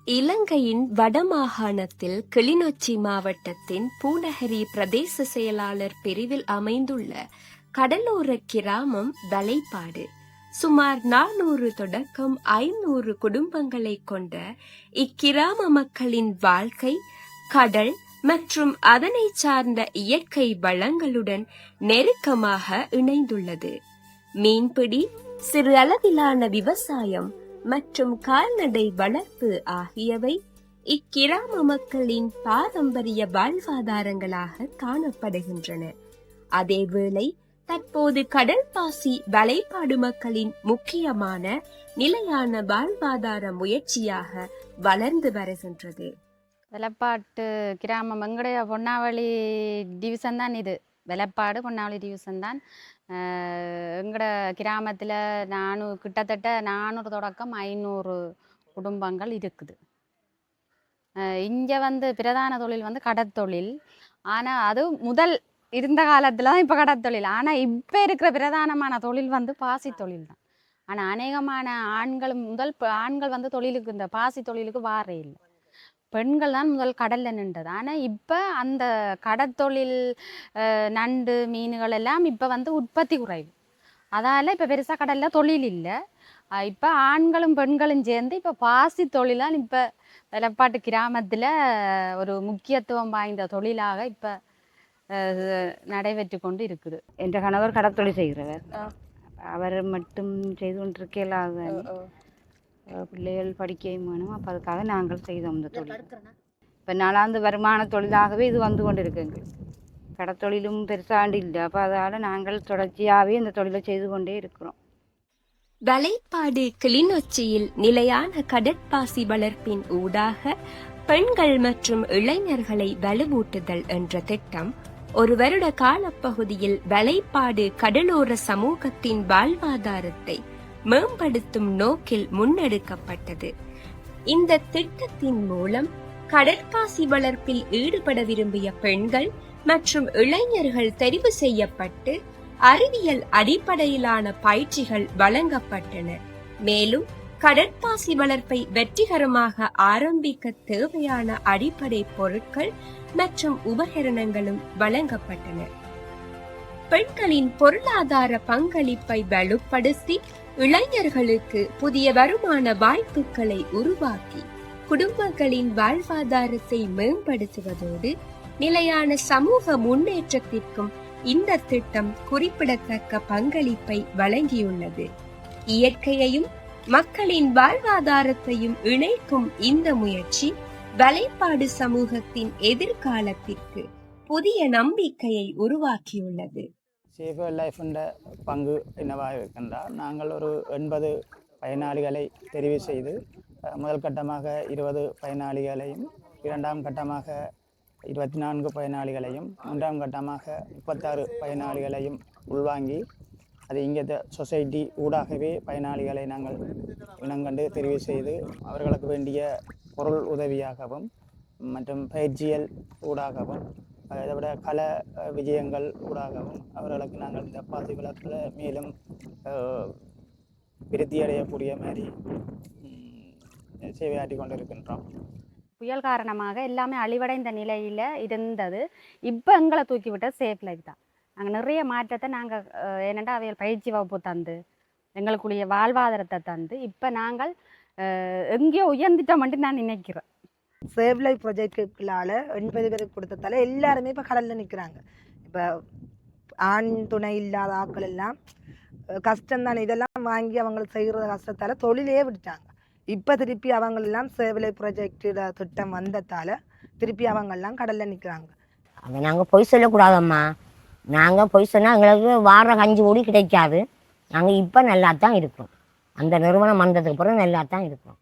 இலங்கையின் வடமாகாணத்தில் கிளிநொச்சி மாவட்டத்தின் பூநகரி பிரதேச செயலாளர் பிரிவில் அமைந்துள்ள கடலோர கிராமம் வலைப்பாடு. சுமார் 400 தொடக்கம் 500 குடும்பங்களை கொண்ட இக்கிராம மக்களின் வாழ்க்கை கடல் மற்றும் அதனை சார்ந்த இயற்கை வளங்களுடன் நெருக்கமாக இணைந்துள்ளது. மீன்பிடி, சிறு அளவிலான விவசாயம் மற்றும் கால்நடை வளர்ப்பு ஆகியவை இக்கிராம மக்களின் பாரம்பரிய வாழ்வாதாரங்களாக காணப்படுகின்றன. அதேவேளை தற்போது கடல் பாசி வலைப்பாடு மக்களின் முக்கியமான நிலையான வாழ்வாதார முயற்சியாக வளர்ந்து வருகின்றது. வெலப்பாட்டு கிராமம் எங்களுடைய பொன்னாவளி டிவிஷன் தான். இது வெலப்பாடு பொன்னாவளி டிவிஷன் தான். எங்களோட கிராமத்தில் கிட்டத்தட்ட 400 தொடக்கம் 500 குடும்பங்கள் இருக்குது. இங்கே பிரதான தொழில் கடற்தொழில். ஆனால் அது முதல் இருந்த காலத்தில் தான் இப்போ கடற்தொழில். ஆனால் இப்போ இருக்கிற பிரதானமான தொழில் பாசி தொழில் தான். ஆனால் அநேகமான ஆண்கள் தொழிலுக்கு இந்த பாசி தொழிலுக்கு வாரே இல்லை. பெண்கள் தான் முதல் கடலில் நின்றது. ஆனால் இப்போ அந்த கடற்தொழில் நண்டு மீன்கள் எல்லாம் இப்போ உற்பத்தி குறைவு. அதால் இப்போ பெருசாக கடலில் தொழில் இல்லை. இப்போ ஆண்களும் பெண்களும் சேர்ந்து இப்போ பாசி தொழிலால் இப்போ வெலப்பாட்டு கிராமத்தில் ஒரு முக்கியத்துவம் வாய்ந்த தொழிலாக இப்போ நடைபெற்று கொண்டு இருக்குது. என்ற கணவர் கடற்தொழில் செய்கிறவர். அவர் மட்டும் செய்து கொண்டிருக்கலாத பிள்ளைகள் படிக்கவும் வேணும். அப்போ அதுக்காக நாங்கள் செய்தோம் இந்த தொழில். இப்போ நாளாந்து வருமான தொழிலாகவே இது வந்து கொண்டு இருக்குங்க. கடற்தொழிலும் பெருசாண்டு இல்லை. அப்போ அதால் நாங்கள் தொடர்ச்சியாகவே இந்த தொழிலை செய்து கொண்டே இருக்கிறோம். வலைப்பாடு கிளிநொச்சியில் நிலையான கடற்பாசி வளர்ப்பின் ஊடாக பெண்கள் மற்றும் இளைஞர்களை வலுவூட்டுதல் என்ற திட்டம் ஒரு வருட காலப்பகுதியில் வலைப்பாடு கடலோர சமூகத்தின் வாழ்வாதாரத்தை மேம்படுத்தும் நோக்கில் முன்னெடுக்கப்பட்டது. இந்த திட்டத்தின் மூலம் கடற்பாசி வளர்ப்பில் ஈடுபட விரும்பிய பெண்கள் மற்றும் இளைஞர்கள் தெரிவு செய்யப்பட்டு அறிவியல் அடிப்படையிலான பயிற்சிகள் வழங்கப்பட்டன. மேலும் கடற்பாசி வளர்ப்பை வெற்றிகரமாக ஆரம்பிக்க தேவையான அடிப்படை பொருட்கள் மற்றும் உபகரணங்களும் வழங்கப்பட்டன. பெண்களின் பொருளாதார பங்களிப்பை வலுப்படுத்தி இளைஞர்களுக்கு புதிய வருமான வாய்ப்புகளை உருவாக்கி குடும்பங்களின் வாழ்வாதாரத்தை மேம்படுத்துவதோடு நிலையான சமூக முன்னேற்றத்திற்கும் இந்த திட்டம் குறிப்பிடத்தக்க பங்களிப்பை வழங்கியுள்ளது. இயற்கையையும் மக்களின் வாழ்வாதாரத்தையும் இணைக்கும் இந்த முயற்சி வலைப்பாடு சமூகத்தின் எதிர்காலத்திற்கு புதிய நம்பிக்கையை உருவாக்கியுள்ளது. சேஃப் லைஃப் என்ற பங்கு என்னவாக இருக்கின்றால், நாங்கள் ஒரு 80 பயனாளிகளை தெரிவு செய்து முதல் கட்டமாக 20 பயனாளிகளையும், இரண்டாம் கட்டமாக 24 பயனாளிகளையும், மூன்றாம் கட்டமாக 36 பயனாளிகளையும் உள்வாங்கி அது இங்கே சொசைட்டி ஊடாகவே பயனாளிகளை நாங்கள் இனங்கண்டு தெரிவு செய்து அவர்களுக்கு வேண்டிய பொருள் உதவியாகவும் மற்றும் பயிற்சியல் ஊடாகவும் அதை விட கல விஜயங்கள் ஊடாகவும் அவர்களுக்கு நாங்கள் இந்த பாசி வளர்ப்பில் மேலும் விருத்தி அடையக்கூடிய மாதிரி சேவையாற்றி கொண்டிருக்கின்றோம். புயல் காரணமாக எல்லாமே அழிவடைந்த நிலையில் இருந்தது. இப்போ எங்களை தூக்கிவிட்ட சேஃப் லைஃப் தான். நாங்கள் நிறைய மாற்றத்தை நாங்கள் என்னென்னா அவைகள் பயிற்சி வகுப்பு தந்து எங்களுக்குரிய வாழ்வாதாரத்தை தந்து இப்போ நாங்கள் எங்கேயோ உயர்ந்துட்டோம்ட்டு நான் நினைக்கிறேன். சேவ் லைஃப் ப்ராஜெக்டுகளால் 80 பேருக்கு கொடுத்ததால எல்லாருமே இப்போ கடலில் நிற்கிறாங்க. இப்போ ஆண் துணை இல்லாத ஆட்கள் எல்லாம் கஷ்டம்தானே, இதெல்லாம் வாங்கி அவங்களுக்கு செய்கிற கஷ்டத்தால் தொழிலே விட்டுட்டாங்க. இப்போ திருப்பி அவங்களெல்லாம் சேவ் லைஃப் ப்ராஜெக்டோட திட்டம் வந்ததால் திருப்பி அவங்கெல்லாம் கடலில் நிற்கிறாங்க. அதை நாங்கள் பொய் சொல்லக்கூடாதம்மா. நாங்கள் பொய் சொன்னால் எங்களுக்கு வார கஞ்சி கூடி கிடைக்காது. நாங்கள் இப்போ நல்லா தான் இருக்கோம். அந்த நிறுவனம் வந்ததுக்கு பிறகு நல்லா தான் இருக்கோம்.